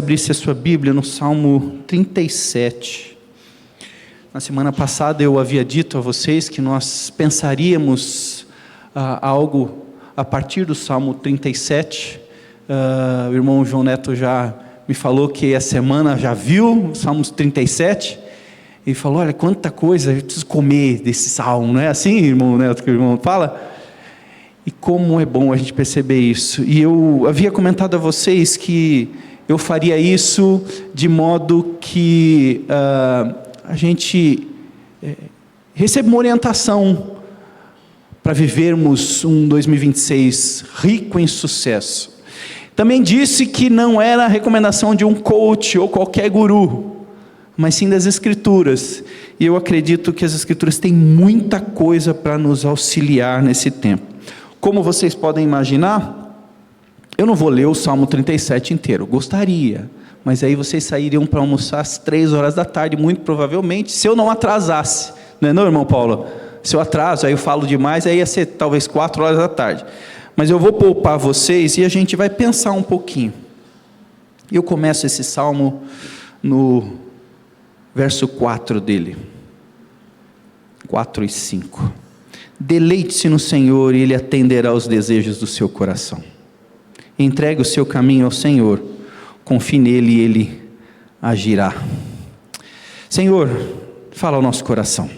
Abrisse a sua Bíblia no Salmo 37. Na semana passada eu havia dito a vocês que nós pensaríamos algo a partir do Salmo 37. O irmão João Neto já me falou que a semana já viu o Salmo 37 e falou: olha, quanta coisa, eu preciso comer desse salmo, não é assim, irmão Neto, que o irmão fala? E como é bom a gente perceber isso. E eu havia comentado a vocês que eu faria isso de modo que a gente receba uma orientação para vivermos um 2026 rico em sucesso. Também disse que não era a recomendação de um coach ou qualquer guru, mas sim das Escrituras. E eu acredito que as Escrituras têm muita coisa para nos auxiliar nesse tempo. Como vocês podem imaginar, eu não vou ler o Salmo 37 inteiro, gostaria, mas aí vocês sairiam para almoçar às 3 horas da tarde, muito provavelmente, se eu não atrasasse, não é não, irmão Paulo? Se eu atraso, aí eu falo demais, aí ia ser talvez 4 horas da tarde, mas eu vou poupar vocês e a gente vai pensar um pouquinho. Eu começo esse Salmo no verso 4 dele, 4 e 5, deleite-se no Senhor e Ele atenderá aos desejos do seu coração. Entregue o seu caminho ao Senhor, confie nele e Ele agirá. Senhor, fala ao nosso coração,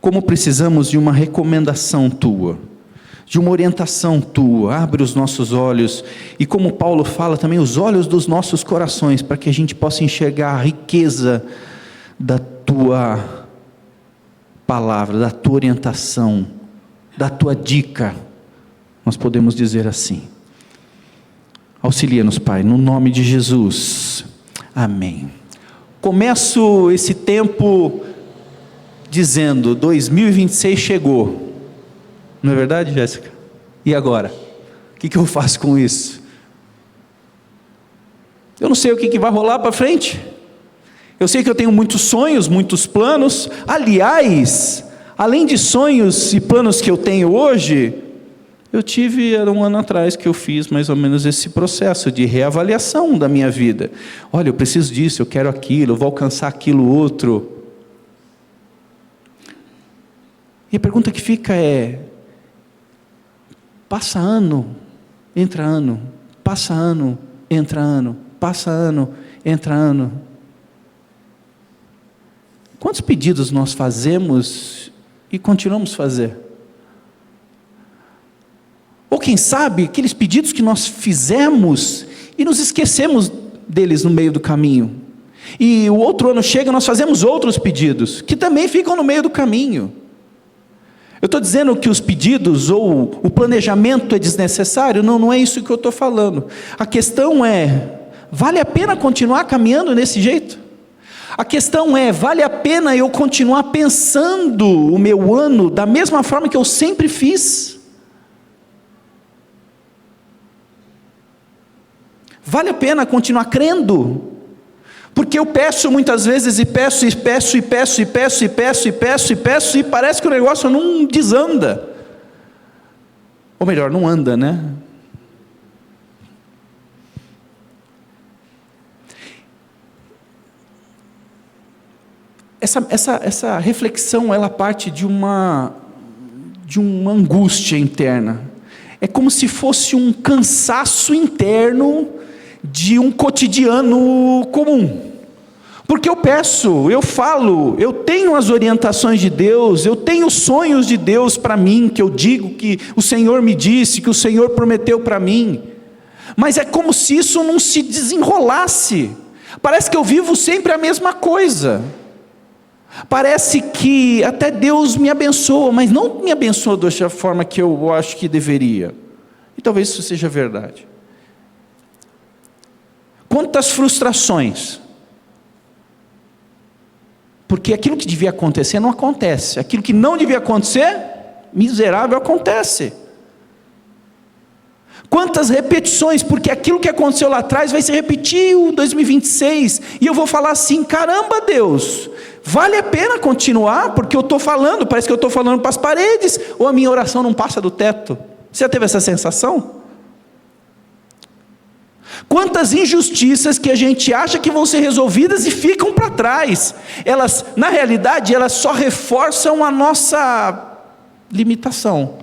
como precisamos de uma recomendação Tua, de uma orientação Tua, abre os nossos olhos, e como Paulo fala também, os olhos dos nossos corações, para que a gente possa enxergar a riqueza da Tua palavra, da Tua orientação, da Tua dica, nós podemos dizer assim. Auxilia-nos, Pai, no nome de Jesus, amém. Começo esse tempo dizendo, 2026 chegou, não é verdade, Jéssica? E agora? O que eu faço com isso? Eu não sei o que vai rolar para frente, eu sei que eu tenho muitos sonhos, muitos planos, aliás, além de sonhos e planos que eu tenho hoje, eu tive, era 1 ano atrás que eu fiz mais ou menos esse processo de reavaliação da minha vida. Olha, eu preciso disso, eu quero aquilo, eu vou alcançar aquilo outro. E a pergunta que fica é, passa ano, entra ano, passa ano, entra ano, passa ano, entra ano. Quantos pedidos nós fazemos e continuamos a fazer? Ou quem sabe, aqueles pedidos que nós fizemos e nos esquecemos deles no meio do caminho. E o outro ano chega e nós fazemos outros pedidos, que também ficam no meio do caminho. Eu estou dizendo que os pedidos ou o planejamento é desnecessário? Não, não é isso que eu estou falando. A questão é, vale a pena continuar caminhando desse jeito? A questão é, vale a pena eu continuar pensando o meu ano da mesma forma que eu sempre fiz? Vale a pena continuar crendo? Porque eu peço muitas vezes e peço e peço e peço e peço e peço e peço e peço e parece que o negócio não desanda. Ou melhor, não anda, né? Essa reflexão, ela parte de uma angústia interna. É como se fosse um cansaço interno de um cotidiano comum, porque eu peço, eu falo, eu tenho as orientações de Deus, eu tenho os sonhos de Deus para mim, que eu digo que o Senhor me disse, que o Senhor prometeu para mim, mas é como se isso não se desenrolasse, parece que eu vivo sempre a mesma coisa, parece que até Deus me abençoa, mas não me abençoa da forma que eu acho que deveria, e talvez isso seja verdade. Quantas frustrações, porque aquilo que devia acontecer não acontece, aquilo que não devia acontecer, miserável, acontece. Quantas repetições, porque aquilo que aconteceu lá atrás vai se repetir em 2026, e eu vou falar assim, caramba Deus, vale a pena continuar, porque eu estou falando, parece que eu estou falando para as paredes, ou a minha oração não passa do teto? Você já teve essa sensação? Quantas injustiças que a gente acha que vão ser resolvidas e ficam para trás. Elas, na realidade, elas só reforçam a nossa limitação.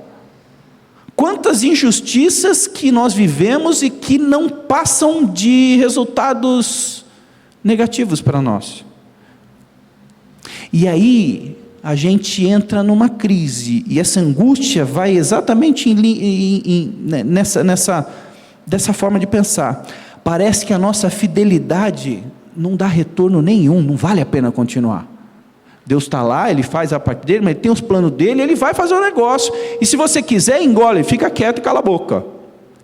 Quantas injustiças que nós vivemos e que não passam de resultados negativos para nós. E aí a gente entra numa crise, e essa angústia vai exatamente dessa forma de pensar. Parece que a nossa fidelidade não dá retorno nenhum, não vale a pena continuar. Deus está lá, Ele faz a parte dele, mas Ele tem os planos dele, Ele vai fazer o negócio, e se você quiser, engole, fica quieto e cala a boca.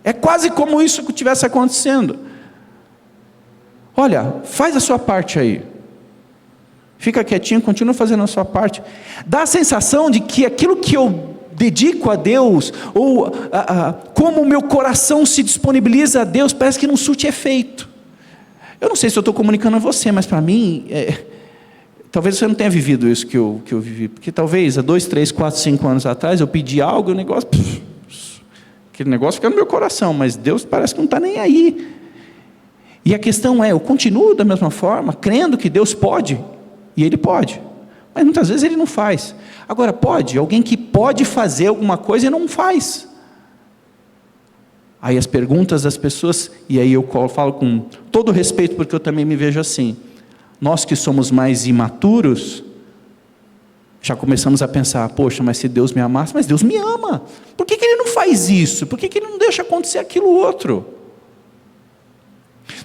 É quase como isso que estivesse acontecendo. Olha, faz a sua parte aí, fica quietinho, continua fazendo a sua parte. Dá a sensação de que aquilo que eu dedico a Deus, ou como o meu coração se disponibiliza a Deus, parece que não surte efeito. Eu não sei se eu estou comunicando a você, mas para mim, talvez você não tenha vivido isso que eu vivi, porque talvez há 2, 3, 4, 5 anos atrás, eu pedi algo e o negócio, aquele negócio fica no meu coração, mas Deus parece que não está nem aí. E a questão é, eu continuo da mesma forma, crendo que Deus pode, e Ele pode, mas muitas vezes Ele não faz. Agora pode, alguém que pode fazer alguma coisa e não faz. Aí as perguntas das pessoas, e aí eu falo com todo respeito, porque eu também me vejo assim, nós que somos mais imaturos, já começamos a pensar, poxa, mas se Deus me amasse, mas Deus me ama, por que Ele não faz isso? Por que Ele não deixa acontecer aquilo outro?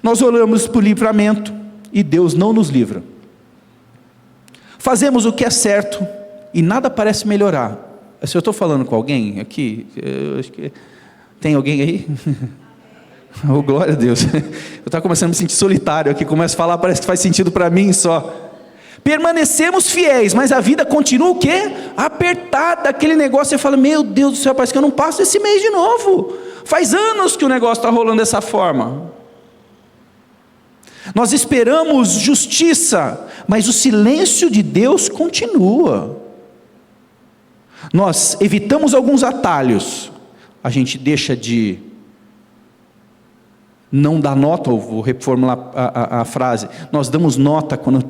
Nós olhamos para o livramento, e Deus não nos livra. Fazemos o que é certo, e nada parece melhorar. Se eu estou falando com alguém aqui, eu acho que tem alguém aí? Oh, glória a Deus. Eu estava começando a me sentir solitário aqui, começo a falar, parece que faz sentido para mim só. Permanecemos fiéis, mas a vida continua o quê? Apertada, aquele negócio, você fala, meu Deus do céu, parece que eu não passo esse mês de novo. Faz anos que o negócio está rolando dessa forma. Nós esperamos justiça, mas o silêncio de Deus continua. Nós evitamos alguns atalhos, a gente deixa de não dar nota, ou vou reformular a frase, nós damos nota quando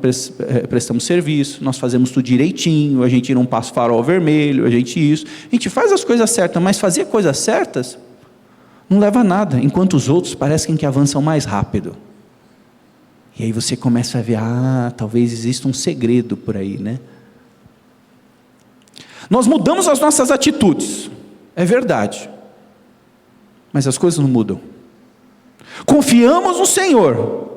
prestamos serviço, nós fazemos tudo direitinho, a gente não passa farol vermelho, a gente faz as coisas certas, mas fazer coisas certas não leva a nada, enquanto os outros parecem que avançam mais rápido. E aí você começa a ver, talvez exista um segredo por aí, né? Nós mudamos as nossas atitudes, é verdade, mas as coisas não mudam. Confiamos no Senhor,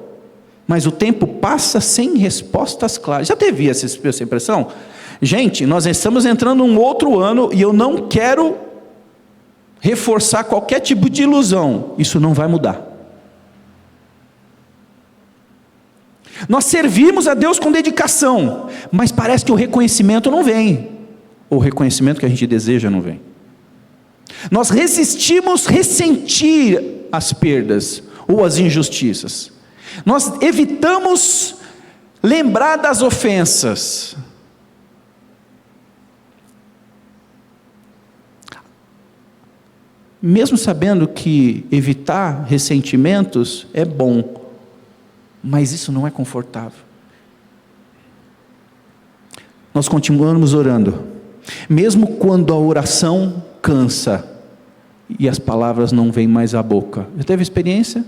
mas o tempo passa sem respostas claras. Já teve essa impressão? Gente, nós estamos entrando num outro ano, e eu não quero reforçar qualquer tipo de ilusão, isso não vai mudar. Nós servimos a Deus com dedicação, mas parece que o reconhecimento não vem, ou o reconhecimento que a gente deseja não vem. Nós resistimos ressentir as perdas, ou as injustiças. Nós evitamos lembrar das ofensas. Mesmo sabendo que evitar ressentimentos é bom, mas isso não é confortável. Nós continuamos orando, mesmo quando a oração cansa, e as palavras não vêm mais à boca. Já teve experiência?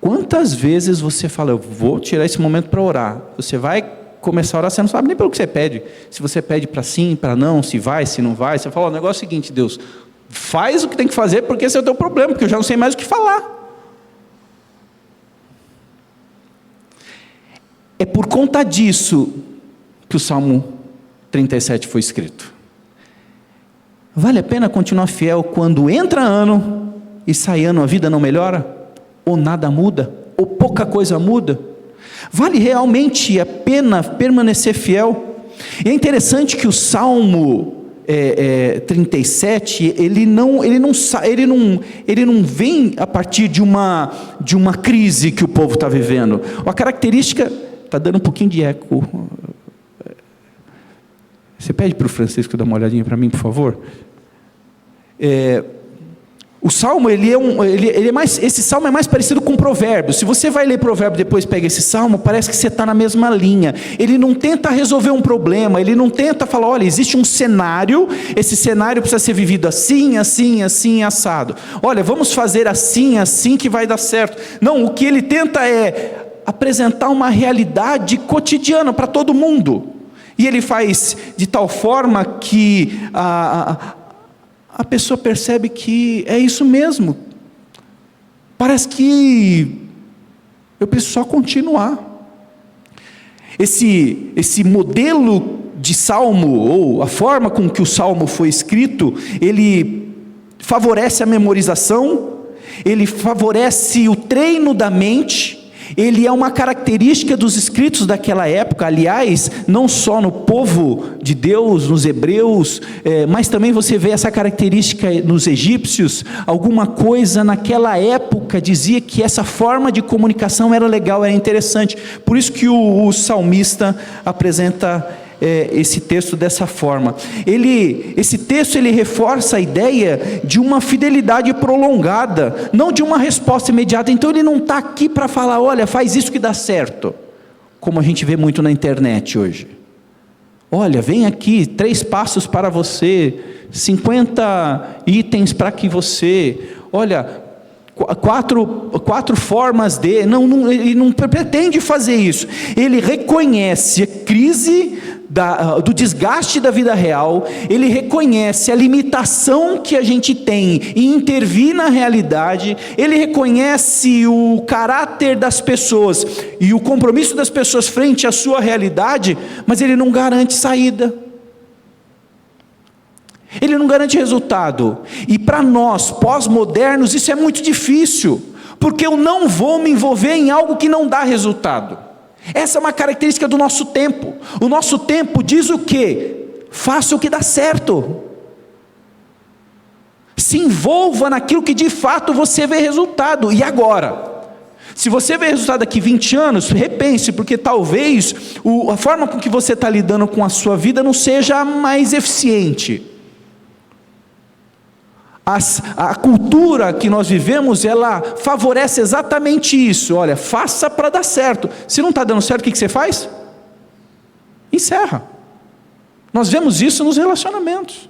Quantas vezes você fala, eu vou tirar esse momento para orar, você vai começar a orar, você não sabe nem pelo que você pede, se você pede para sim, para não, se vai, se não vai, você fala, o negócio é o seguinte, Deus, faz o que tem que fazer, porque esse é o teu problema, porque eu já não sei mais o que falar. É por conta disso que o Salmo 37 foi escrito. Vale a pena continuar fiel quando entra ano e sai ano, a vida não melhora? Ou nada muda? Ou pouca coisa muda? Vale realmente a pena permanecer fiel? E é interessante que o Salmo 37, ele não vem a partir de uma crise que o povo está vivendo. A característica, está dando um pouquinho de eco. Você pede para o Francisco dar uma olhadinha para mim, por favor? O salmo, esse salmo é mais parecido com Provérbios. Se você vai ler Provérbios e depois pega esse salmo, parece que você está na mesma linha. Ele não tenta resolver um problema, ele não tenta falar, olha, existe um cenário, esse cenário precisa ser vivido assim, assim, assim, assado. Olha, vamos fazer assim, assim que vai dar certo. Não, o que ele tenta é apresentar uma realidade cotidiana para todo mundo. E ele faz de tal forma que a pessoa percebe que é isso mesmo. Parece que eu preciso só continuar. Esse modelo de salmo, ou a forma com que o salmo foi escrito, ele favorece a memorização, ele favorece o treino da mente. Ele é uma característica dos escritos daquela época, aliás, não só no povo de Deus, nos hebreus, mas também você vê essa característica nos egípcios. Alguma coisa naquela época dizia que essa forma de comunicação era legal, era interessante. Por isso que o salmista apresenta esse texto dessa forma. Esse texto ele reforça a ideia de uma fidelidade prolongada, não de uma resposta imediata. Então ele não está aqui para falar, olha, faz isso que dá certo, como a gente vê muito na internet hoje. Olha, vem aqui, 3 passos para você, 50 itens para que você, olha, quatro formas de... ele não pretende fazer isso. Ele reconhece a crise do desgaste da vida real, ele reconhece a limitação que a gente tem em intervir na realidade, ele reconhece o caráter das pessoas e o compromisso das pessoas frente à sua realidade, mas ele não garante saída. Ele não garante resultado. E para nós, pós-modernos, isso é muito difícil, porque eu não vou me envolver em algo que não dá resultado. Essa é uma característica do nosso tempo. O nosso tempo diz o quê? Faça o que dá certo. Se envolva naquilo que de fato você vê resultado. E agora? Se você vê resultado daqui 20 anos, repense, porque talvez a forma com que você está lidando com a sua vida não seja a mais eficiente. A cultura que nós vivemos, ela favorece exatamente isso. Olha, faça para dar certo. Se não está dando certo, o que você faz? Encerra. Nós vemos isso nos relacionamentos.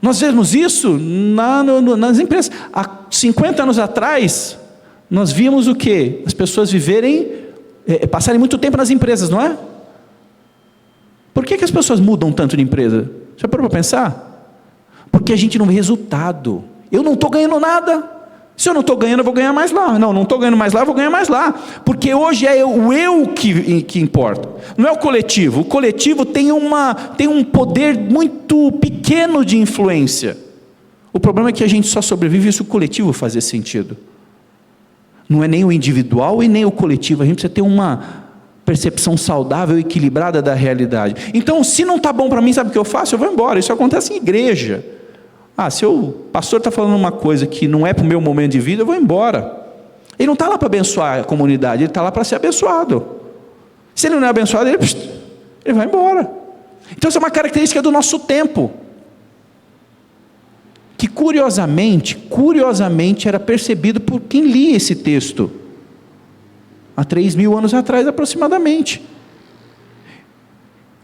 Nós vemos isso nas empresas. Há 50 anos atrás, nós vimos o quê? As pessoas passarem muito tempo nas empresas, não é? Por que as pessoas mudam tanto de empresa? Já parou para pensar? Porque a gente não vê resultado. Eu não estou ganhando nada. Se eu não estou ganhando, eu vou ganhar mais lá. Não estou ganhando mais lá, eu vou ganhar mais lá. Porque hoje é o eu que importa. Não é o coletivo. O coletivo tem um poder muito pequeno de influência. O problema é que a gente só sobrevive se o coletivo fazer sentido. Não é nem o individual e nem o coletivo. A gente precisa ter uma percepção saudável e equilibrada da realidade. Então, se não está bom para mim, sabe o que eu faço? Eu vou embora. Isso acontece em igreja. Se o pastor está falando uma coisa que não é para o meu momento de vida, eu vou embora. Ele não está lá para abençoar a comunidade, ele está lá para ser abençoado. Se ele não é abençoado, ele vai embora. Então essa é uma característica do nosso tempo, que curiosamente era percebido por quem lia esse texto, há 3.000 anos atrás aproximadamente.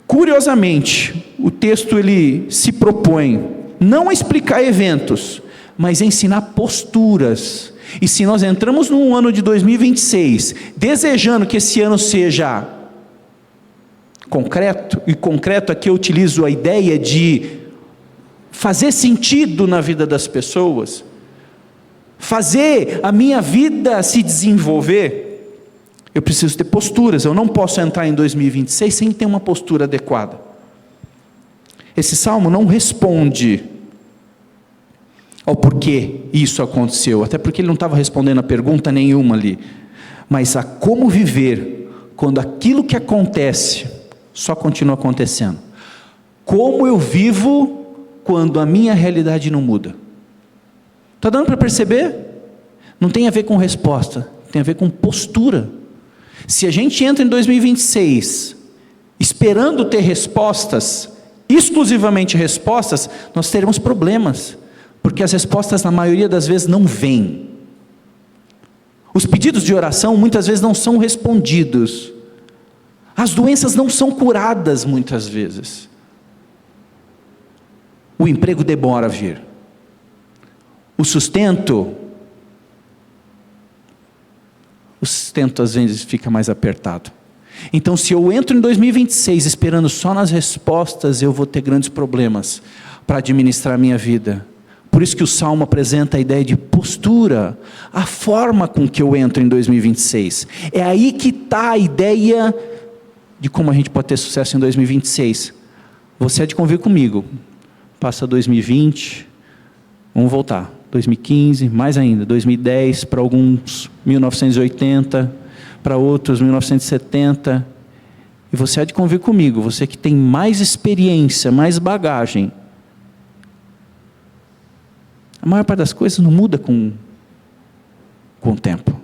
Curiosamente, o texto ele se propõe não a explicar eventos, mas a ensinar posturas. E se nós entramos no ano de 2026, desejando que esse ano seja concreto, e concreto aqui eu utilizo a ideia de fazer sentido na vida das pessoas, fazer a minha vida se desenvolver, eu preciso ter posturas. Eu não posso entrar em 2026 sem ter uma postura adequada. Esse salmo não responde ao porquê isso aconteceu, até porque ele não estava respondendo a pergunta nenhuma ali, mas a como viver quando aquilo que acontece só continua acontecendo. Como eu vivo quando a minha realidade não muda? Está dando para perceber? Não tem a ver com resposta, tem a ver com postura. Se a gente entra em 2026 esperando ter respostas, exclusivamente respostas, nós teremos problemas. porque as respostas na maioria das vezes não vêm. Os pedidos de oração muitas vezes não são respondidos. As doenças não são curadas muitas vezes. O emprego demora a vir. O sustento às vezes fica mais apertado. Então, se eu entro em 2026 esperando só nas respostas, eu vou ter grandes problemas para administrar a minha vida. Por isso que o Salmo apresenta a ideia de postura, a forma com que eu entro em 2026. É aí que está a ideia de como a gente pode ter sucesso em 2026. Você há de convir comigo. Passa 2020, vamos voltar. 2015, mais ainda, 2010, para alguns 1980, para outros 1970. E você há de convir comigo, você que tem mais experiência, mais bagagem. A maior parte das coisas não muda com o tempo.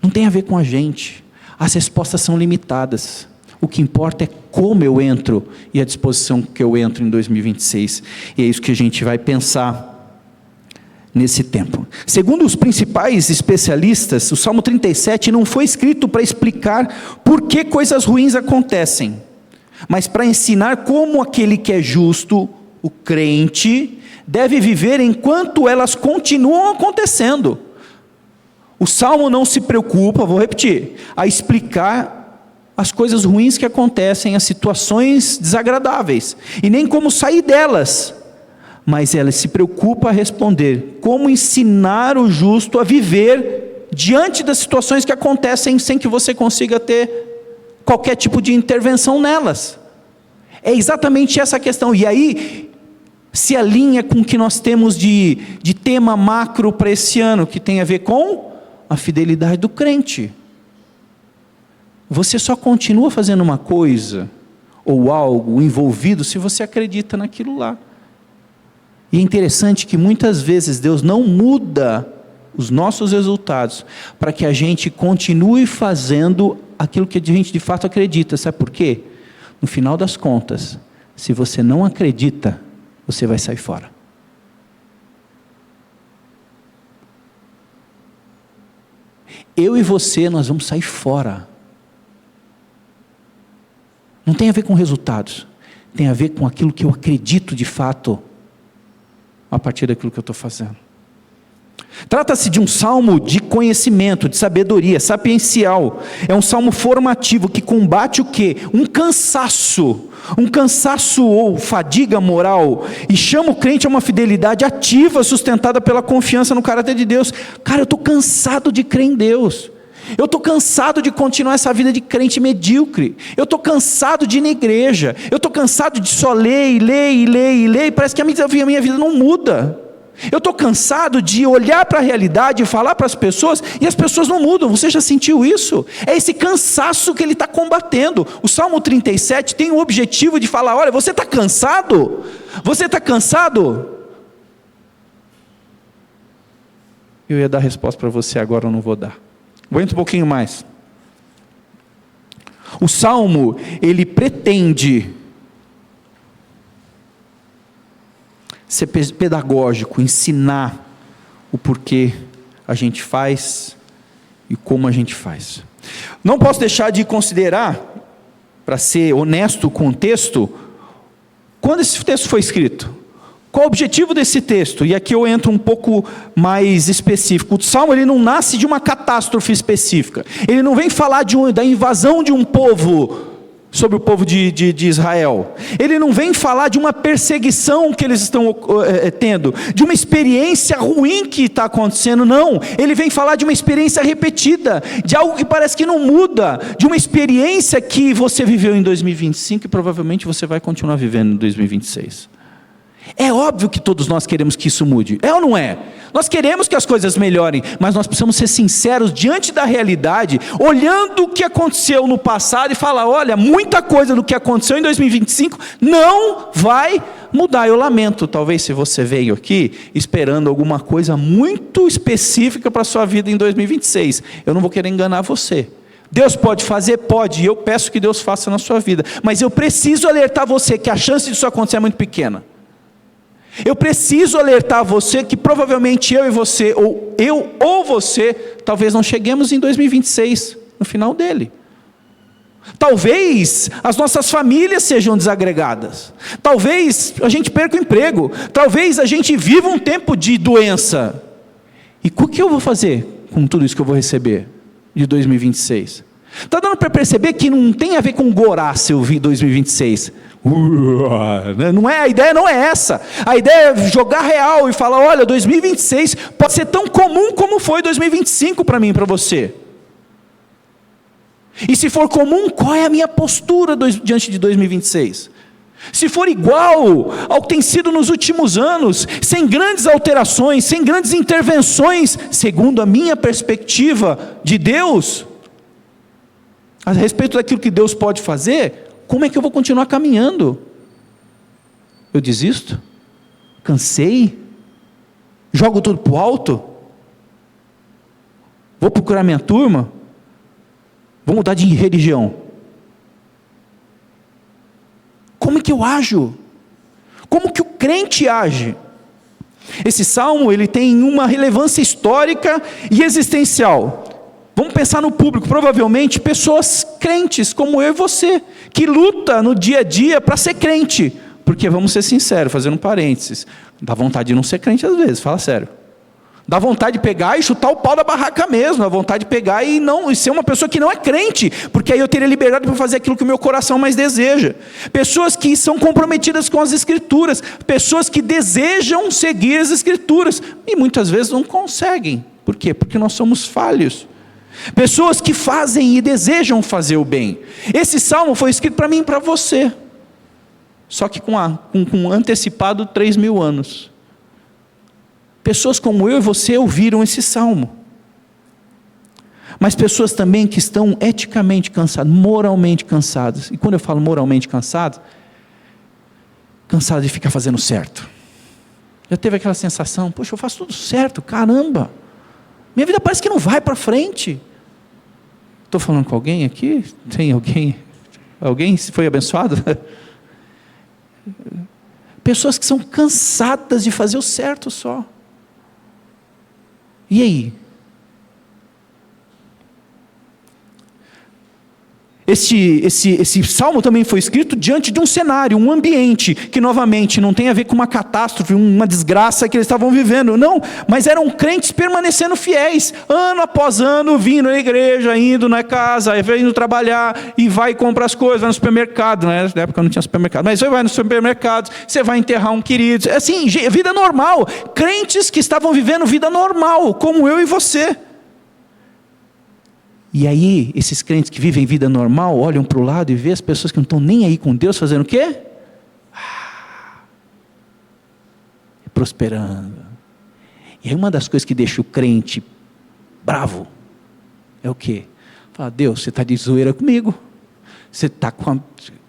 Não tem a ver com a gente. As respostas são limitadas. O que importa é como eu entro e a disposição que eu entro em 2026. E é isso que a gente vai pensar nesse tempo. Segundo os principais especialistas, o Salmo 37 não foi escrito para explicar por que coisas ruins acontecem, mas para ensinar como aquele que é justo, o crente, deve viver enquanto elas continuam acontecendo. O Salmo não se preocupa, vou repetir, a explicar as coisas ruins que acontecem, as situações desagradáveis, e nem como sair delas, mas ela se preocupa a responder como ensinar o justo a viver diante das situações que acontecem sem que você consiga ter qualquer tipo de intervenção nelas. É exatamente essa a questão. E aí se alinha com o que nós temos de tema macro para esse ano, que tem a ver com a fidelidade do crente. Você só continua fazendo uma coisa ou algo envolvido se você acredita naquilo lá. E é interessante que muitas vezes Deus não muda os nossos resultados para que a gente continue fazendo aquilo que a gente de fato acredita. Sabe por quê? No final das contas, se você não acredita, você vai sair fora. Eu e você, nós vamos sair fora. Não tem a ver com resultados, tem a ver com aquilo que eu acredito de fato, a partir daquilo que eu estou fazendo. Trata-se de um salmo de conhecimento, de sabedoria, sapiencial. É um salmo formativo que combate o quê? Um cansaço ou fadiga moral, e chama o crente a uma fidelidade ativa, sustentada pela confiança no caráter de Deus. Cara, eu estou cansado de crer em Deus. Eu estou cansado de continuar essa vida de crente medíocre. Eu estou cansado de ir na igreja. Eu estou cansado de só ler, e parece que a minha vida não muda. Eu estou cansado de olhar para a realidade e falar para as pessoas, e as pessoas não mudam. Você já sentiu isso? É esse cansaço que ele está combatendo. O Salmo 37 tem o objetivo de falar: olha, você está cansado? Você está cansado? Eu ia dar a resposta para você, agora eu não vou dar. Aguenta um pouquinho mais. O Salmo, ele pretende ser pedagógico, ensinar o porquê a gente faz e como a gente faz. Não posso deixar de considerar, para ser honesto com o texto, quando esse texto foi escrito. Qual o objetivo desse texto? E aqui eu entro um pouco mais específico. O Salmo, ele não nasce de uma catástrofe específica. Ele não vem falar da invasão de um povo sobre o povo de Israel. Ele não vem falar de uma perseguição que eles estão tendo, de uma experiência ruim que está acontecendo, não. Ele vem falar de uma experiência repetida, de algo que parece que não muda, de uma experiência que você viveu em 2025 e provavelmente você vai continuar vivendo em 2026. É óbvio que todos nós queremos que isso mude, é ou não é? Nós queremos que as coisas melhorem, mas nós precisamos ser sinceros diante da realidade, olhando o que aconteceu no passado e falar: olha, muita coisa do que aconteceu em 2025 não vai mudar. Eu lamento, talvez, se você veio aqui esperando alguma coisa muito específica para a sua vida em 2026, eu não vou querer enganar você. Deus pode fazer? Pode, e eu peço que Deus faça na sua vida, mas eu preciso alertar você que a chance disso acontecer é muito pequena. Eu preciso alertar você que provavelmente eu e você, ou eu ou você, talvez não cheguemos em 2026, no final dele. Talvez as nossas famílias sejam desagregadas. Talvez a gente perca o emprego. Talvez a gente viva um tempo de doença. E o que eu vou fazer com tudo isso que eu vou receber de 2026? Está dando para perceber que não tem a ver com Gorá se eu vi 2026. Não é, a ideia não é essa. A ideia é jogar real e falar, olha, 2026 pode ser tão comum como foi 2025 para mim e para você. E se for comum, qual é a minha postura diante de 2026? Se for igual ao que tem sido nos últimos anos, sem grandes alterações, sem grandes intervenções, segundo a minha perspectiva de Deus, a respeito daquilo que Deus pode fazer, como é que eu vou continuar caminhando? Eu desisto? Cansei? Jogo tudo para o alto? Vou procurar minha turma? Vou mudar de religião? Como é que eu ajo? Como que o crente age? Esse salmo, ele tem uma relevância histórica e existencial. Vamos pensar no público, provavelmente pessoas crentes como eu e você, que luta no dia a dia para ser crente, porque vamos ser sinceros, fazendo um parênteses, dá vontade de não ser crente às vezes, fala sério, dá vontade de pegar e chutar o pau da barraca mesmo, dá vontade de pegar e ser uma pessoa que não é crente, porque aí eu teria liberdade para fazer aquilo que o meu coração mais deseja. Pessoas que são comprometidas com as Escrituras, pessoas que desejam seguir as Escrituras, e muitas vezes não conseguem. Por quê? Porque nós somos falhos. Pessoas que fazem e desejam fazer o bem. Esse salmo foi escrito para mim e para você, só que com antecipado 3.000 anos. Pessoas como eu e você ouviram esse salmo, mas pessoas também que estão eticamente cansadas, moralmente cansadas. E quando eu falo moralmente cansadas de ficar fazendo certo. Já teve aquela sensação, poxa, eu faço tudo certo, caramba, minha vida parece que não vai para frente. Estou falando com alguém aqui? Tem alguém? Alguém foi abençoado? Pessoas que são cansadas de fazer o certo só. E aí? Esse salmo também foi escrito diante de um cenário, um ambiente, que novamente não tem a ver com uma catástrofe, uma desgraça que eles estavam vivendo, não, mas eram crentes permanecendo fiéis, ano após ano, vindo à igreja, indo na casa, indo trabalhar, e vai e compra as coisas, vai no supermercado, né? Na época não tinha supermercado, mas você vai no supermercado, você vai enterrar um querido, assim, vida normal, crentes que estavam vivendo vida normal, como eu e você. E aí, esses crentes que vivem vida normal, olham para o lado e vê as pessoas que não estão nem aí com Deus, fazendo o quê? Prosperando. E aí uma das coisas que deixa o crente bravo, é o quê? Fala, Deus, você está de zoeira comigo, você está com o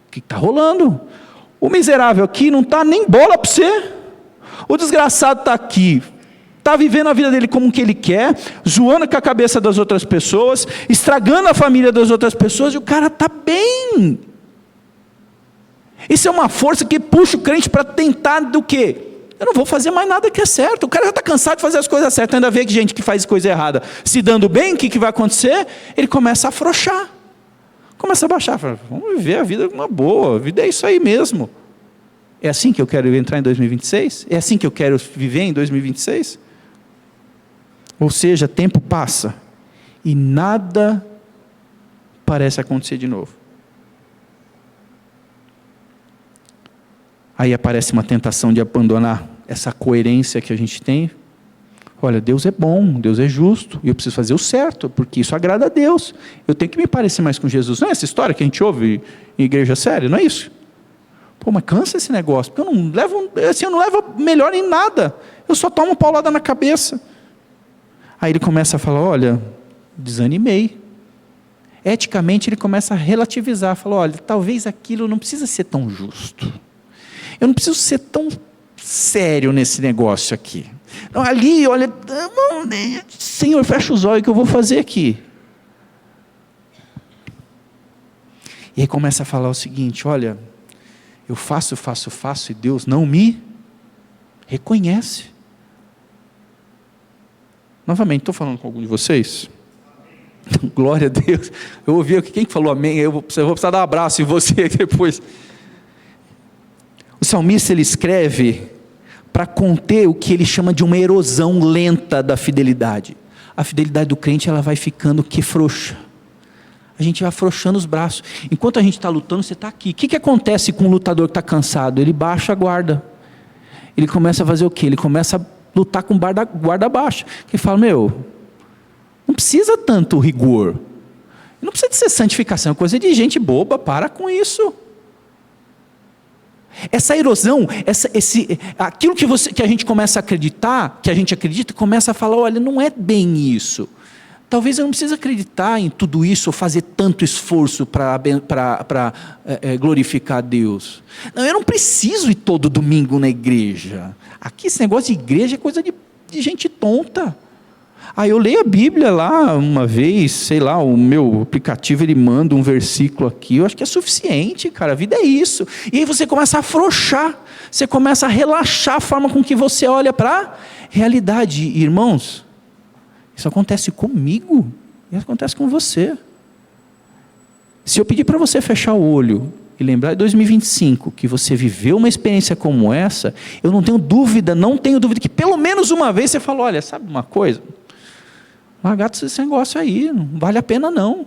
que está rolando? O miserável aqui não está nem bola para você, o desgraçado está aqui, está vivendo a vida dele como que ele quer, zoando com a cabeça das outras pessoas, estragando a família das outras pessoas, e o cara está bem. Isso é uma força que puxa o crente para tentar do quê? Eu não vou fazer mais nada que é certo. O cara já está cansado de fazer as coisas certas, ainda vê que gente que faz coisa errada se dando bem, o que vai acontecer? Ele começa a afrouxar, começa a baixar, fala, vamos viver a vida uma boa, a vida é isso aí mesmo. É assim que eu quero entrar em 2026? É assim que eu quero viver em 2026? Ou seja, tempo passa e nada parece acontecer de novo. Aí aparece uma tentação de abandonar essa coerência que a gente tem. Olha, Deus é bom, Deus é justo, e eu preciso fazer o certo, porque isso agrada a Deus. Eu tenho que me parecer mais com Jesus. Não é essa história que a gente ouve em igreja séria, não é isso? Pô, mas cansa esse negócio, porque eu não levo melhor em nada. Eu só tomo paulada na cabeça. Aí ele começa a falar, olha, desanimei. Eticamente ele começa a relativizar, fala, olha, talvez aquilo não precisa ser tão justo. Eu não preciso ser tão sério nesse negócio aqui. Não, ali, olha, Senhor, fecha os olhos que eu vou fazer aqui. E aí começa a falar o seguinte, olha, eu faço e Deus não me Reconhece. Novamente, estou falando com algum de vocês? Glória a Deus. Eu ouvi aqui, quem falou amém? Eu vou precisar dar um abraço em você depois. O salmista, ele escreve para conter o que ele chama de uma erosão lenta da fidelidade. A fidelidade do crente, ela vai ficando frouxa. A gente vai afrouxando os braços. Enquanto a gente está lutando, você está aqui. O que acontece com um lutador que está cansado? Ele baixa a guarda. Ele começa a fazer o quê? Ele começa a lutar com guarda baixa. Ele fala, não precisa tanto rigor. Não precisa de ser santificação. É coisa de gente boba. Para com isso. Essa erosão, aquilo que a gente começa a acreditar, que a gente acredita, começa a falar, olha, não é bem isso. Talvez eu não precise acreditar em tudo isso, ou fazer tanto esforço para glorificar a Deus. Não, eu não preciso ir todo domingo na igreja. Aqui esse negócio de igreja é coisa de gente tonta. Eu leio a Bíblia lá uma vez, sei lá, o meu aplicativo ele manda um versículo aqui, eu acho que é suficiente, cara, a vida é isso. E aí você começa a afrouxar, você começa a relaxar a forma com que você olha para a realidade. Irmãos, isso acontece comigo, e acontece com você. Se eu pedir para você fechar o olho e lembrar de 2025, que você viveu uma experiência como essa, eu não tenho dúvida que pelo menos uma vez você falou, olha, sabe uma coisa? Largar esse negócio aí, não vale a pena não.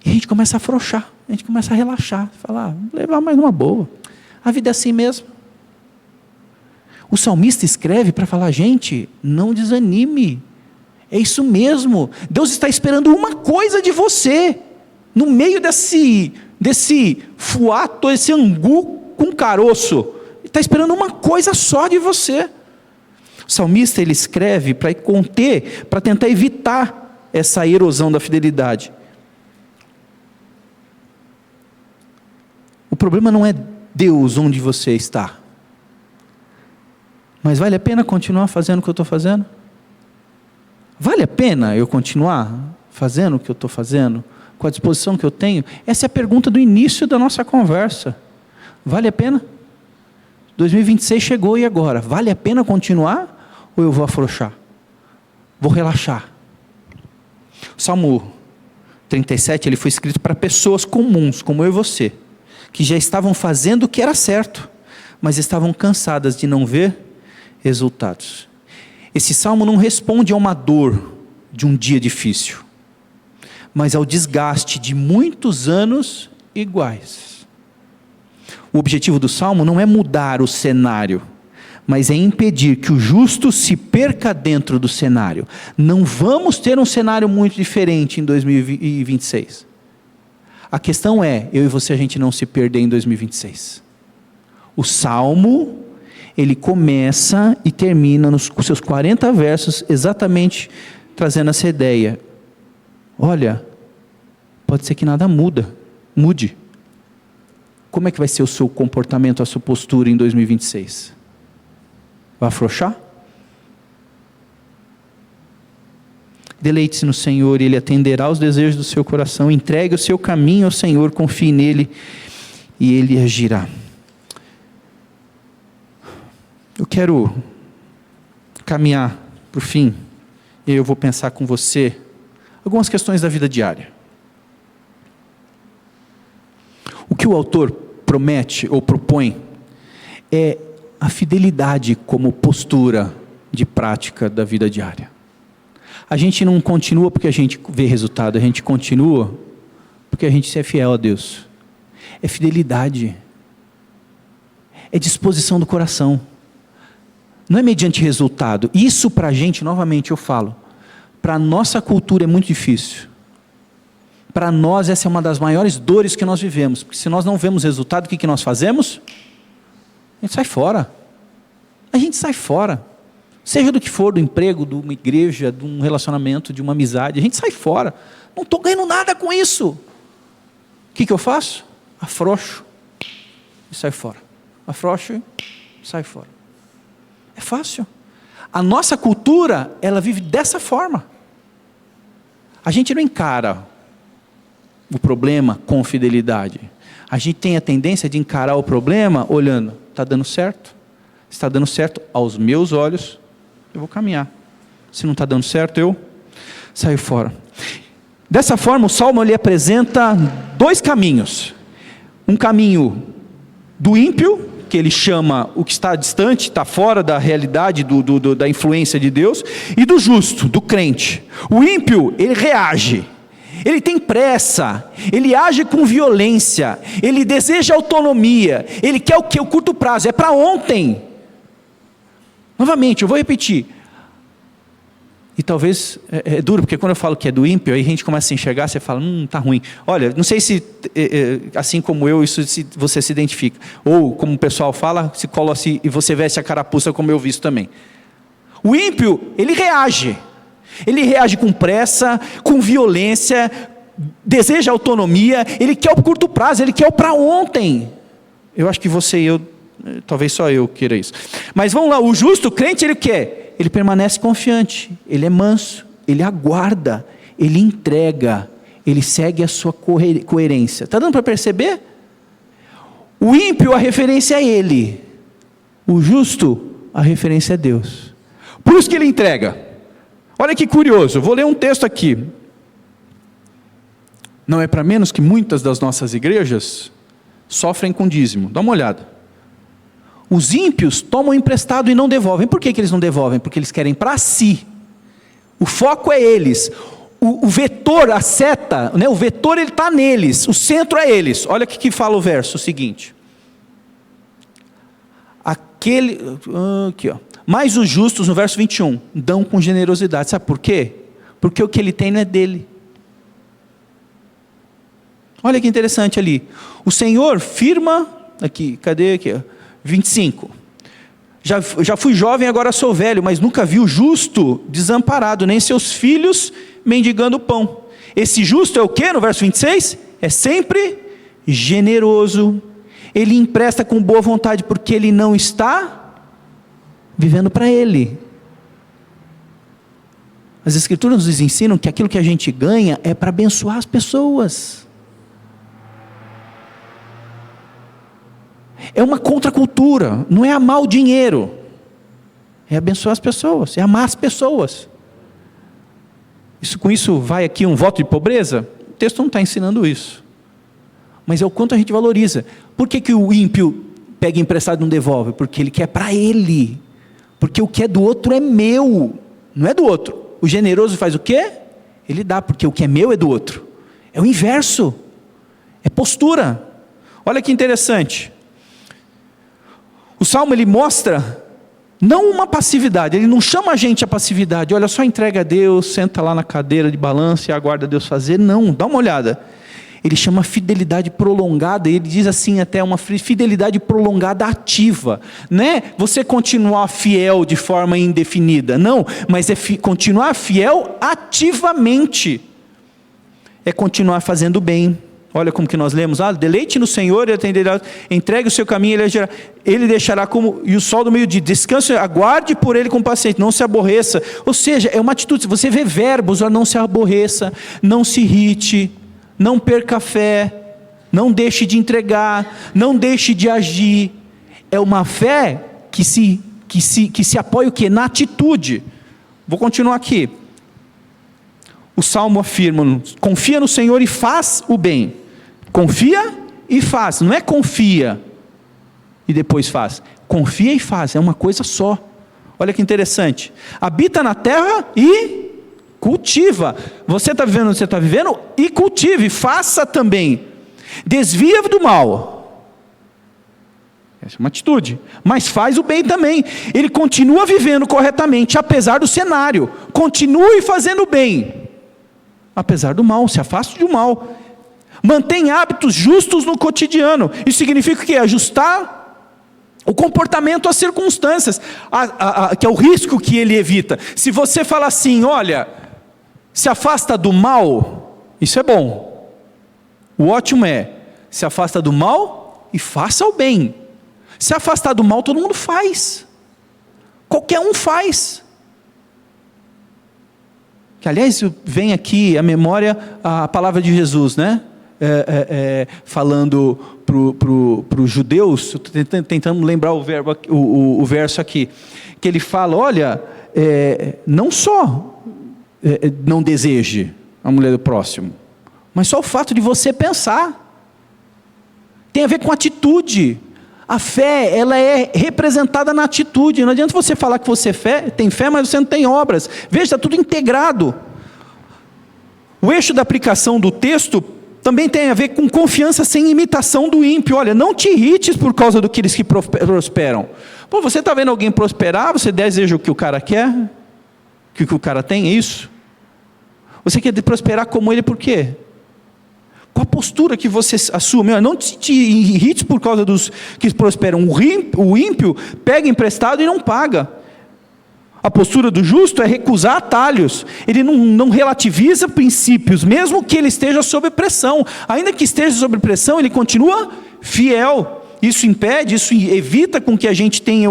E a gente começa a afrouxar, a gente começa a relaxar, falar, vamos levar mais uma boa. A vida é assim mesmo. O salmista escreve para falar, gente, não desanime. É isso mesmo. Deus está esperando uma coisa de você. No meio desse fuato, esse angu com caroço. Ele está esperando uma coisa só de você. O salmista, ele escreve para conter, para tentar evitar essa erosão da fidelidade. O problema não é Deus onde você está. Mas vale a pena continuar fazendo o que eu estou fazendo? Vale a pena eu continuar fazendo o que eu estou fazendo? Com a disposição que eu tenho? Essa é a pergunta do início da nossa conversa. Vale a pena? 2026 chegou e agora? Vale a pena continuar? Ou eu vou afrouxar? Vou relaxar? O Salmo 37, ele foi escrito para pessoas comuns, como eu e você, que já estavam fazendo o que era certo, mas estavam cansadas de não ver resultados. Esse salmo não responde a uma dor de um dia difícil, mas ao desgaste de muitos anos iguais. O objetivo do salmo não é mudar o cenário, mas é impedir que o justo se perca dentro do cenário. Não vamos ter um cenário muito diferente em 2026. A questão é, eu e você, a gente não se perder em 2026. O salmo, ele começa e termina com seus 40 versos, exatamente trazendo essa ideia. Olha, pode ser que nada mude. Como é que vai ser o seu comportamento, a sua postura em 2026? Vai afrouxar? Deleite-se no Senhor e Ele atenderá aos desejos do seu coração. Entregue o seu caminho ao Senhor, confie nele e Ele agirá. Eu quero caminhar para o fim, e eu vou pensar com você algumas questões da vida diária. O que o autor promete ou propõe é a fidelidade como postura de prática da vida diária. A gente não continua porque a gente vê resultado, a gente continua porque a gente é fiel a Deus. É fidelidade, é disposição do coração, não é mediante resultado. Isso para a gente, novamente eu falo, para a nossa cultura é muito difícil. Para nós essa é uma das maiores dores que nós vivemos, porque se nós não vemos resultado, o que nós fazemos? A gente sai fora. A gente sai fora. Seja do que for, do emprego, de uma igreja, de um relacionamento, de uma amizade, a gente sai fora. Não estou ganhando nada com isso. O que eu faço? Afrouxo e saio fora. Afrouxo e saio fora. É fácil. A nossa cultura, ela vive dessa forma. A gente não encara o problema com fidelidade. A gente tem a tendência de encarar o problema olhando, está dando certo? está dando certo aos meus olhos, eu vou caminhar. Se não está dando certo, eu saio fora. Dessa forma, o Salmo ele apresenta dois caminhos. Um caminho do ímpio, que ele chama o que está distante, está fora da realidade, da influência de Deus, e do justo, do crente. O ímpio, ele reage, ele tem pressa, ele age com violência, ele deseja autonomia, ele quer o que? O curto prazo, é para ontem. Novamente, eu vou repetir. E talvez, é duro, porque quando eu falo que é do ímpio, aí a gente começa a enxergar, você fala, tá ruim. Olha, não sei se, assim como eu, você se identifica. Ou, como o pessoal fala, se cola assim, e você veste a carapuça, como eu visto também. O ímpio, ele reage com pressa, com violência, deseja autonomia, ele quer o curto prazo, ele quer o para ontem. Eu acho que você e eu, talvez só eu queira isso. Mas vamos lá, o justo, o crente, ele quer? Ele permanece confiante, ele é manso, ele aguarda, ele entrega, ele segue a sua coerência. Está dando para perceber? O ímpio, a referência é ele. O justo, a referência é Deus. Por isso que ele entrega. Olha que curioso, vou ler um texto aqui. Não é para menos que muitas das nossas igrejas sofrem com dízimo. Dá uma olhada. Os ímpios tomam emprestado e não devolvem. Por que eles não devolvem? Porque eles querem para si. O foco é eles. O vetor, a seta, né? O vetor ele está neles. O centro é eles. Olha o que fala o verso seguinte. Aqui, ó. Mas os justos, no verso 21, dão com generosidade. Sabe por quê? Porque o que ele tem não é dele. Olha que interessante ali. O Senhor firma, aqui, cadê aqui? 25. Já fui jovem, agora sou velho, mas nunca vi o justo desamparado, nem seus filhos mendigando pão. Esse justo é o que no verso 26? É sempre generoso. Ele empresta com boa vontade, porque ele não está vivendo para ele. As Escrituras nos ensinam que aquilo que a gente ganha é para abençoar as pessoas. É uma contracultura, não é amar o dinheiro, é abençoar as pessoas, é amar as pessoas. Com isso vai aqui um voto de pobreza? O texto não está ensinando isso, mas é o quanto a gente valoriza. Por que o ímpio pega emprestado e não devolve? Porque ele quer para ele, porque o que é do outro é meu, não é do outro. O generoso faz o quê? Ele dá, porque o que é meu é do outro. É o inverso, é postura. Olha que interessante. O Salmo ele mostra, não uma passividade, ele não chama a gente a passividade, olha só, entrega a Deus, senta lá na cadeira de balanço e aguarda Deus fazer, não, dá uma olhada. Ele chama fidelidade prolongada, ele diz assim até uma fidelidade prolongada ativa, não é você continuar fiel de forma indefinida, não, mas é continuar fiel ativamente, é continuar fazendo bem. Olha como que nós lemos, deleite no Senhor e atenderá, entregue o seu caminho, ele deixará como, e o sol do meio-dia, descanse, aguarde por ele com paciência, não se aborreça. Ou seja, é uma atitude, você vê verbos, não se aborreça, não se irrite, não perca a fé, não deixe de entregar, não deixe de agir. É uma fé que se apoia o quê? Na atitude. Vou continuar aqui. O Salmo afirma, confia no Senhor e faz o bem. Confia e faz, não é confia e depois faz. Confia e faz, é uma coisa só. Olha que interessante. Habita na terra e cultiva. Você está vivendo onde você está vivendo? E cultive, faça também. Desvia do mal. Essa é uma atitude. Mas faz o bem também. Ele continua vivendo corretamente, apesar do cenário. Continue fazendo o bem. Apesar do mal, se afaste do mal. Mantém hábitos justos no cotidiano. Isso significa o quê? Ajustar o comportamento às circunstâncias, que é o risco que ele evita. Se você fala assim, olha, se afasta do mal, isso é bom. O ótimo é, se afasta do mal e faça o bem. Se afastar do mal, todo mundo faz. Qualquer um faz. Que aliás, vem aqui a memória, a palavra de Jesus, né? falando para os judeus, estou tentando lembrar o verso aqui, que ele fala, olha, não só não deseje a mulher do próximo, mas só o fato de você pensar, tem a ver com atitude. A fé, ela é representada na atitude. Não adianta você falar que você tem fé, mas você não tem obras. Veja, está tudo integrado. O eixo da aplicação do texto também tem a ver com confiança sem imitação do ímpio. Olha, não te irrites por causa daqueles que prosperam. Pô, você está vendo alguém prosperar, você deseja o que o cara quer? O que o cara tem, é isso? Você quer prosperar como ele por quê? Qual a postura que você assume? Não te irrites por causa dos que prosperam. O ímpio pega emprestado e não paga. A postura do justo é recusar atalhos. Ele não relativiza princípios, mesmo que ele esteja sob pressão. Ainda que esteja sob pressão, ele continua fiel. Isso impede, isso evita com que a gente tenha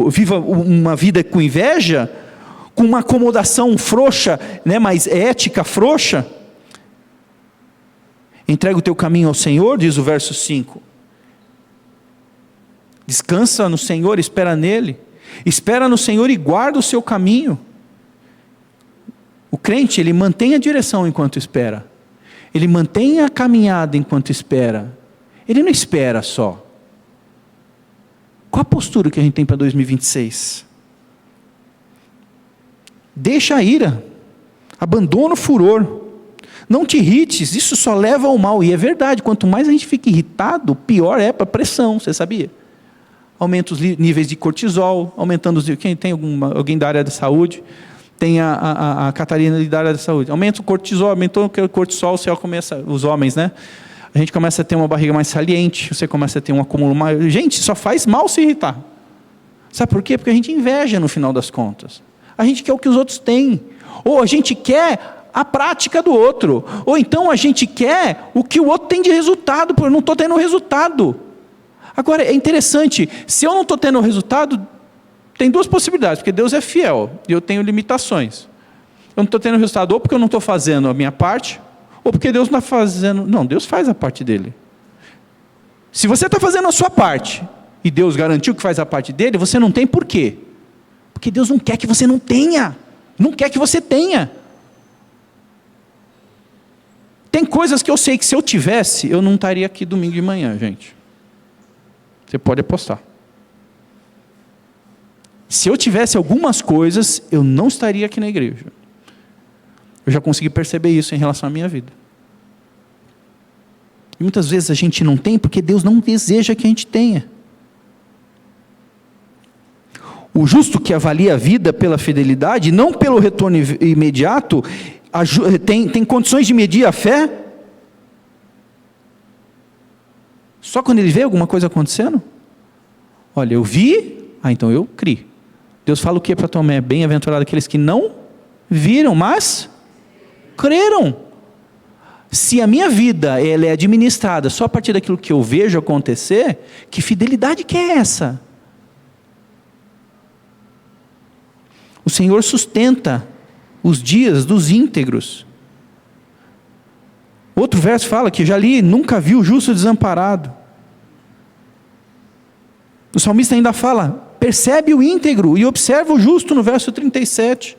viva uma vida com inveja, com uma acomodação frouxa, né, mas ética frouxa. Entrega o teu caminho ao Senhor, diz o verso 5. Descansa no Senhor, espera nele. Espera no Senhor e guarda o seu caminho. O crente, ele mantém a direção enquanto espera. Ele mantém a caminhada enquanto espera. Ele não espera só. Qual a postura que a gente tem para 2026? Deixa a ira. Abandona o furor. Não te irrites, isso só leva ao mal. E é verdade, quanto mais a gente fica irritado, pior é para a pressão, você sabia? Aumenta os níveis de cortisol, aumentando os... Quem tem alguém da área da saúde? Tem a Catarina da área da saúde. Aumenta o cortisol, aumentou o cortisol, o céu começa, os homens, né? A gente começa a ter uma barriga mais saliente, você começa a ter um acúmulo mais... Gente, só faz mal se irritar. Sabe por quê? Porque a gente inveja no final das contas. A gente quer o que os outros têm. Ou a gente quer a prática do outro, ou então a gente quer o que o outro tem de resultado, porque eu não estou tendo resultado. Agora, é interessante, se eu não estou tendo resultado, tem duas possibilidades, porque Deus é fiel, e eu tenho limitações. Eu não estou tendo resultado, ou porque eu não estou fazendo a minha parte, ou porque Deus não está fazendo... Não, Deus faz a parte dele. Se você está fazendo a sua parte, e Deus garantiu que faz a parte dele, você não tem por quê? Porque Deus não quer que você não tenha, não quer que você tenha. Tem coisas que eu sei que se eu tivesse, eu não estaria aqui domingo de manhã, gente. Você pode apostar. Se eu tivesse algumas coisas, eu não estaria aqui na igreja. Eu já consegui perceber isso em relação à minha vida. E muitas vezes a gente não tem porque Deus não deseja que a gente tenha. O justo que avalia a vida pela fidelidade, não pelo retorno imediato, tem condições de medir a fé só quando ele vê alguma coisa acontecendo. Olha, eu vi, então eu criei. Deus fala o que para Tomé? Bem-aventurado aqueles que não viram, mas creram. Se a minha vida ela é administrada só a partir daquilo que eu vejo acontecer, que fidelidade que é essa? O Senhor sustenta os dias dos íntegros. Outro verso fala que já li, nunca vi o justo desamparado. O salmista ainda fala, percebe o íntegro e observa o justo no verso 37.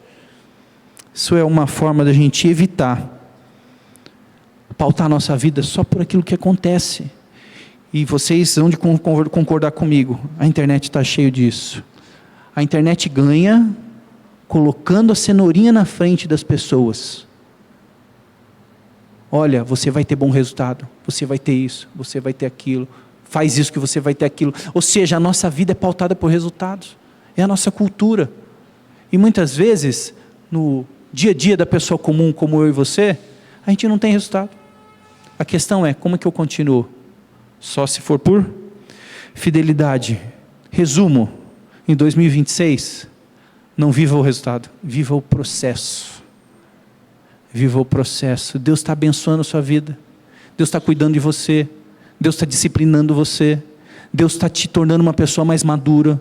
Isso é uma forma da gente evitar pautar a nossa vida só por aquilo que acontece. E vocês vão de concordar comigo, a internet está cheio disso. A internet ganha colocando a cenourinha na frente das pessoas. Olha, você vai ter bom resultado, você vai ter isso, você vai ter aquilo, faz isso que você vai ter aquilo. Ou seja, a nossa vida é pautada por resultados, é a nossa cultura. E muitas vezes, no dia a dia da pessoa comum, como eu e você, a gente não tem resultado. A questão é, como é que eu continuo? Só se for por fidelidade. Resumo, em 2026... não viva o resultado, viva o processo. Viva o processo. Deus está abençoando a sua vida. Deus está cuidando de você. Deus está disciplinando você. Deus está te tornando uma pessoa mais madura.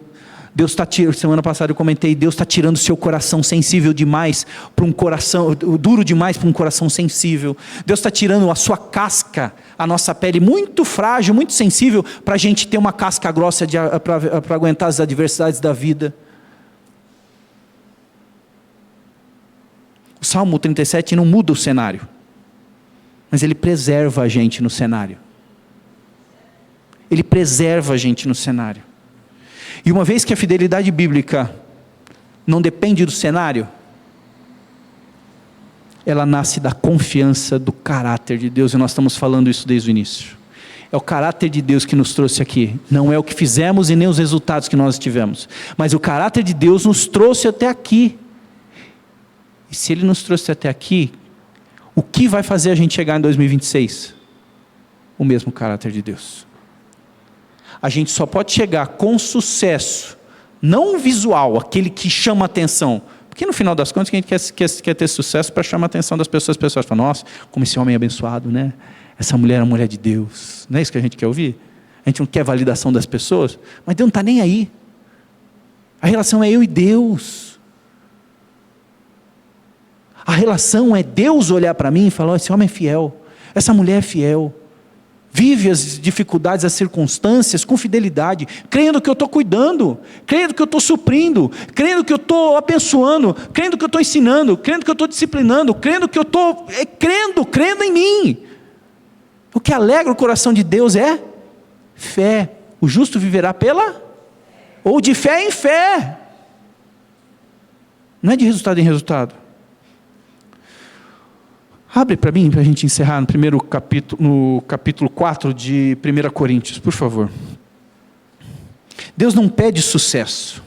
Deus está tirando, semana passada eu comentei, Deus está tirando o seu coração sensível demais para um coração, duro demais para um coração sensível. Deus está tirando a sua casca, a nossa pele muito frágil, muito sensível, para a gente ter uma casca grossa para aguentar as adversidades da vida. O Salmo 37 não muda o cenário, mas ele preserva a gente no cenário. Ele preserva a gente no cenário. E uma vez que a fidelidade bíblica não depende do cenário, ela nasce da confiança do caráter de Deus, e nós estamos falando isso desde o início. É o caráter de Deus que nos trouxe aqui, não é o que fizemos e nem os resultados que nós tivemos, mas o caráter de Deus nos trouxe até aqui. E se Ele nos trouxe até aqui, o que vai fazer a gente chegar em 2026? O mesmo caráter de Deus. A gente só pode chegar com sucesso, não visual, aquele que chama atenção, porque no final das contas a gente quer ter sucesso para chamar a atenção das pessoas. As pessoas falam, nossa, como esse homem é abençoado, né? Essa mulher é uma mulher de Deus. Não é isso que a gente quer ouvir? A gente não quer validação das pessoas, mas Deus não está nem aí. A relação é eu e Deus. A relação é Deus olhar para mim e falar, oh, esse homem é fiel, essa mulher é fiel, vive as dificuldades, as circunstâncias com fidelidade, crendo que eu estou cuidando, crendo que eu estou suprindo, crendo que eu estou abençoando, crendo que eu estou ensinando, crendo que eu estou disciplinando, crendo que eu estou crendo em mim. O que alegra o coração de Deus é fé. O justo viverá ou de fé em fé, não é de resultado em resultado. Abre para mim, para a gente encerrar no primeiro capítulo, no capítulo 4 de 1 Coríntios, por favor. Deus não pede sucesso.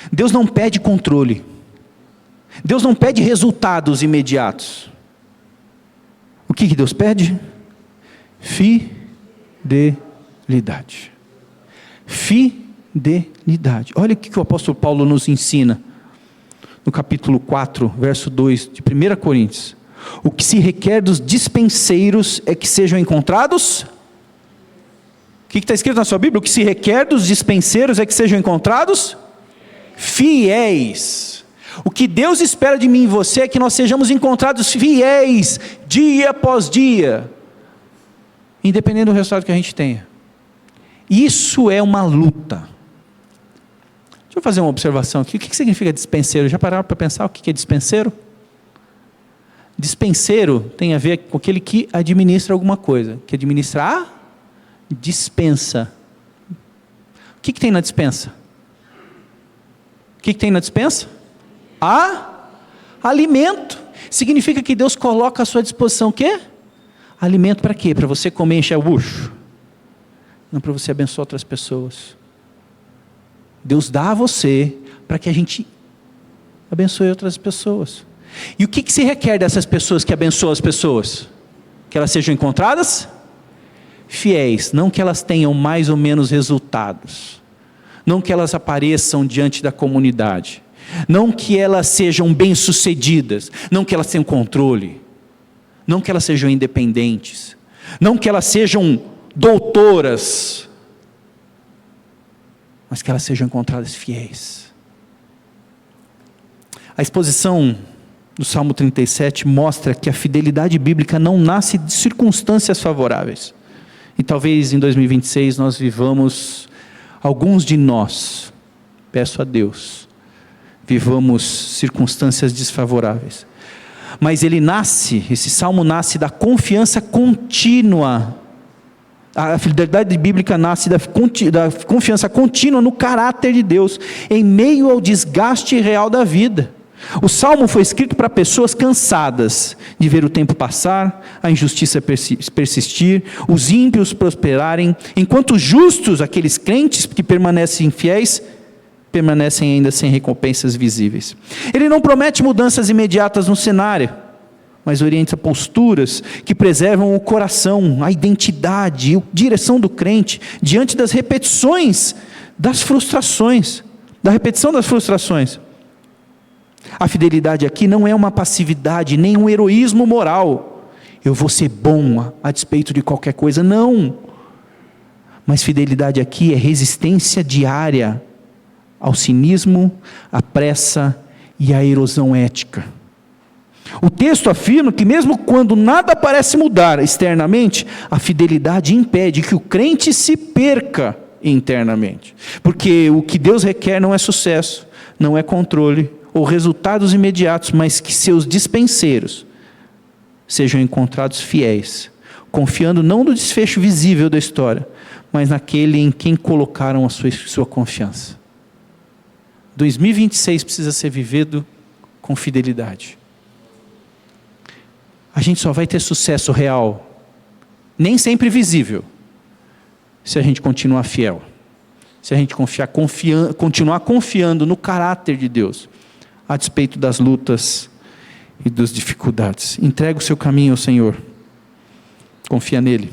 Deus não pede controle. Deus não pede resultados imediatos. O que Deus pede? Fidelidade. Fidelidade. Olha o que o apóstolo Paulo nos ensina. No capítulo 4, verso 2 de 1 Coríntios. O que se requer dos dispenseiros é que sejam encontrados. O que está escrito na sua Bíblia? O que se requer dos dispenseiros é que sejam encontrados fiéis. O que Deus espera de mim e você é que nós sejamos encontrados fiéis, dia após dia, independente do resultado que a gente tenha. Isso é uma luta. Deixa eu fazer uma observação aqui. O que significa dispenseiro? Já pararam para pensar o que é dispenseiro? Dispenseiro tem a ver com aquele que administra alguma coisa, que administra a dispensa. O que tem na dispensa? O que tem na dispensa? Alimento. Significa que Deus coloca à sua disposição o quê? Alimento para quê? Para você comer e encher o bucho? Não, para você abençoar outras pessoas. Deus dá a você para que a gente abençoe outras pessoas. E o que se requer dessas pessoas que abençoam as pessoas? Que elas sejam encontradas fiéis, não que elas tenham mais ou menos resultados, não que elas apareçam diante da comunidade, não que elas sejam bem-sucedidas, não que elas tenham controle, não que elas sejam independentes, não que elas sejam doutoras, mas que elas sejam encontradas fiéis. A exposição do Salmo 37 mostra que a fidelidade bíblica não nasce de circunstâncias favoráveis. E talvez em 2026 nós vivamos, alguns de nós, peço a Deus, vivamos circunstâncias desfavoráveis. Mas esse Salmo nasce da confiança contínua. A fidelidade bíblica nasce da confiança contínua no caráter de Deus, em meio ao desgaste real da vida. O Salmo foi escrito para pessoas cansadas de ver o tempo passar, a injustiça persistir, os ímpios prosperarem, enquanto os justos, aqueles crentes que permanecem fiéis, permanecem ainda sem recompensas visíveis. Ele não promete mudanças imediatas no cenário, mas orienta posturas que preservam o coração, a identidade, a direção do crente, diante das repetições das frustrações, da repetição das frustrações. A fidelidade aqui não é uma passividade, nem um heroísmo moral. Eu vou ser bom a despeito de qualquer coisa, não. Mas fidelidade aqui é resistência diária ao cinismo, à pressa e à erosão ética. O texto afirma que mesmo quando nada parece mudar externamente, a fidelidade impede que o crente se perca internamente. Porque o que Deus requer não é sucesso, não é controle ou resultados imediatos, mas que seus dispenseiros sejam encontrados fiéis, confiando não no desfecho visível da história, mas naquele em quem colocaram a sua confiança. 2026 precisa ser vivido com fidelidade. A gente só vai ter sucesso real, nem sempre visível, se a gente continuar fiel, se a gente continuar confiando no caráter de Deus, a despeito das lutas e das dificuldades. Entrega o seu caminho ao Senhor, confia nele,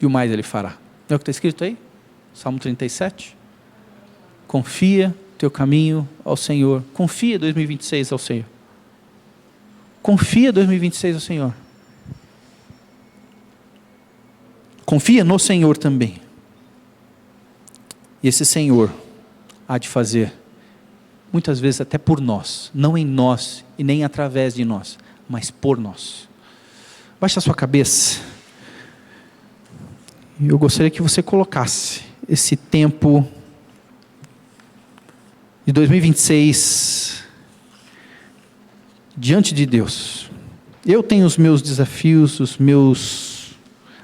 e o mais Ele fará. É o que está escrito aí? Salmo 37. Confia teu caminho ao Senhor. Confia 2026 ao Senhor. Confia 2026 ao Senhor. Confia no Senhor também. E esse Senhor há de fazer, muitas vezes até por nós, não em nós e nem através de nós, mas por nós. Baixa a sua cabeça. Eu gostaria que você colocasse esse tempo de 2026 diante de Deus. Eu tenho os meus desafios,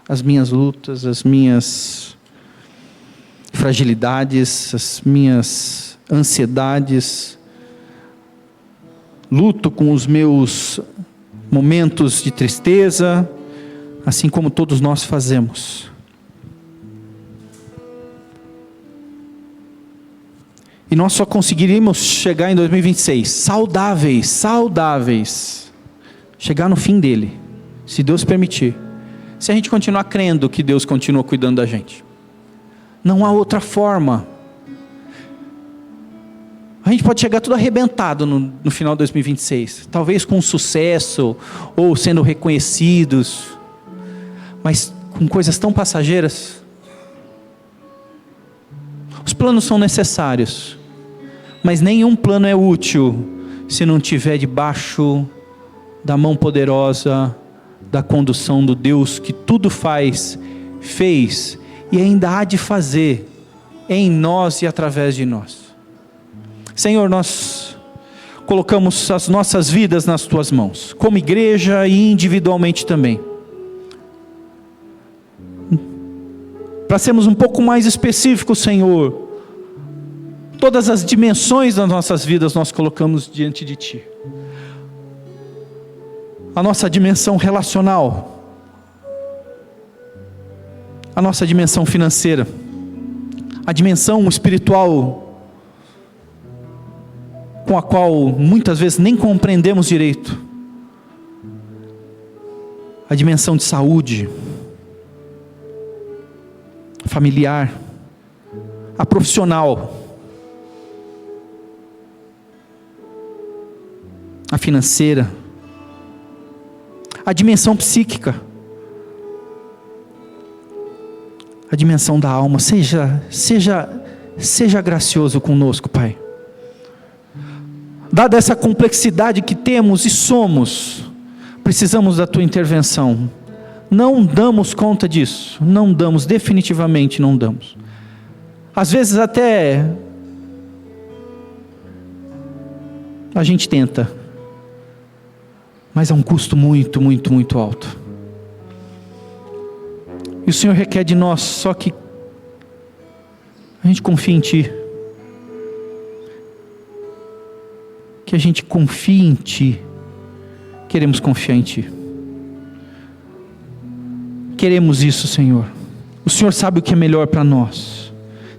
as minhas lutas, as minhas fragilidades, as minhas ansiedades. Luto com os meus momentos de tristeza, assim como todos nós fazemos. E nós só conseguiríamos chegar em 2026 saudáveis, chegar no fim dele, se Deus permitir, se a gente continuar crendo que Deus continua cuidando da gente. Não há outra forma. A gente pode chegar tudo arrebentado no final de 2026, talvez com sucesso, ou sendo reconhecidos, mas com coisas tão passageiras. Os planos são necessários, mas nenhum plano é útil se não estiver debaixo da mão poderosa, da condução do Deus que tudo fez e ainda há de fazer em nós e através de nós. Senhor, nós colocamos as nossas vidas nas Tuas mãos, como igreja e individualmente também. Para sermos um pouco mais específicos, Senhor, todas as dimensões das nossas vidas nós colocamos diante de Ti. A nossa dimensão relacional, a nossa dimensão financeira, a dimensão espiritual, com a qual muitas vezes nem compreendemos direito, a dimensão de saúde, familiar, a profissional, a financeira, a dimensão psíquica, a dimensão da alma. Seja gracioso conosco, Pai. Dada essa complexidade que temos e somos, precisamos da Tua intervenção. Não damos conta disso, definitivamente não damos. Às vezes até a gente tenta, mas é um custo muito, muito, muito alto. E o Senhor requer de nós só que a gente confie em Ti. Que a gente confie em Ti. Queremos confiar em Ti. Queremos isso, Senhor. O Senhor sabe o que é melhor para nós.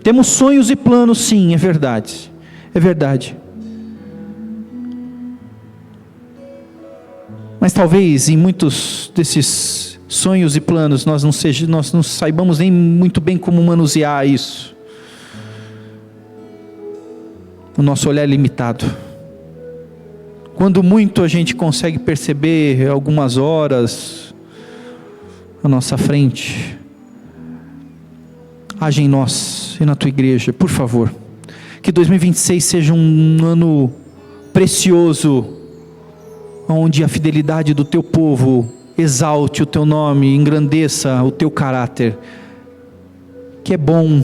Temos sonhos e planos, sim, é verdade. É verdade. Mas talvez em muitos desses sonhos e planos nós não saibamos nem muito bem como manusear isso. O nosso olhar é limitado. Quando muito a gente consegue perceber algumas horas à nossa frente. Age em nós e na tua igreja, por favor. Que 2026 seja um ano precioso, onde a fidelidade do teu povo exalte o teu nome, engrandeça o teu caráter, que é bom,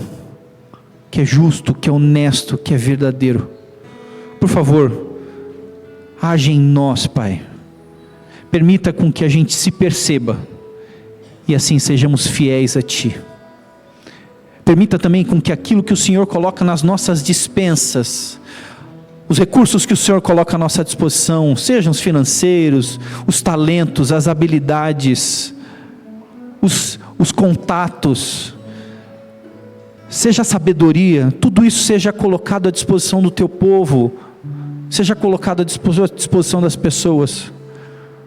que é justo, que é honesto, que é verdadeiro. Por favor, age em nós, Pai. Permita com que a gente se perceba e assim sejamos fiéis a Ti. Permita também com que aquilo que o Senhor coloca nas nossas dispensas, os recursos que o Senhor coloca à nossa disposição, sejam os financeiros, os talentos, as habilidades, os contatos, seja a sabedoria, tudo isso seja colocado à disposição do teu povo, seja colocado à disposição das pessoas,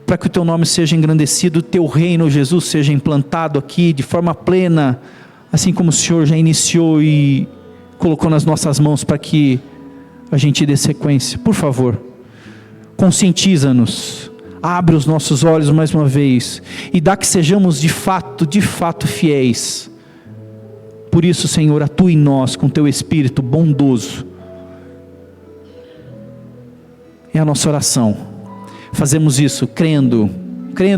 para que o teu nome seja engrandecido, o teu reino, Jesus, seja implantado aqui de forma plena, assim como o Senhor já iniciou e colocou nas nossas mãos para que a gente dê sequência. Por favor, conscientiza-nos, abre os nossos olhos mais uma vez e dá que sejamos de fato fiéis. Por isso, Senhor, atua em nós com teu Espírito bondoso. É a nossa oração. Fazemos isso crendo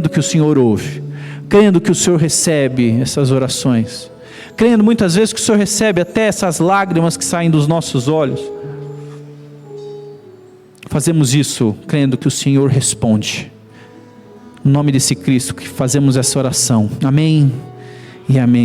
que o Senhor ouve, crendo que o Senhor recebe essas orações, crendo muitas vezes que o Senhor recebe até essas lágrimas que saem dos nossos olhos. Fazemos isso crendo que o Senhor responde. No nome desse Cristo que fazemos essa oração. Amém e amém.